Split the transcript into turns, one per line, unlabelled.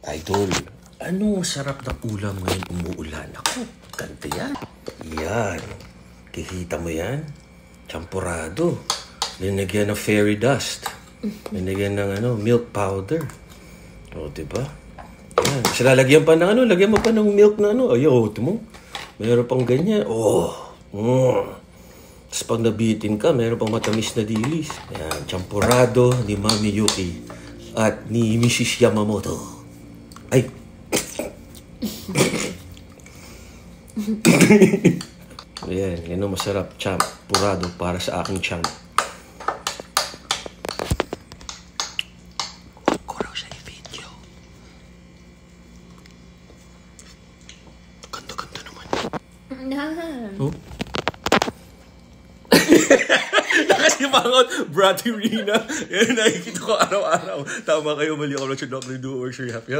Idol, anong masarap na ulam ngayon umuulan? Ako, ganda yan. Yan. Kikita mo yan? Champurado. Linagyan ng fairy dust. Linagyan ng milk powder. O, diba? Yan. Kasi lalagyan pa ng lagyan mo pa ng milk na Ayaw, mo. Meron pang ganyan. Oh. Tapos pag nabitin ka, meron pang matamis na dilis. Yan. Champurado ni Mami Yuki at ni Mrs. Yamamoto. Ay! Ayan, yan ang masarap. Champurado para sa aking champ. Ko raw siya i-video. Ganda-ganda naman. Oh? Nakasimangot, Brati Rina. Yan, nakikita ko araw-araw. Tama kayo, mali ako lang siya, Dr. Do or sure happy.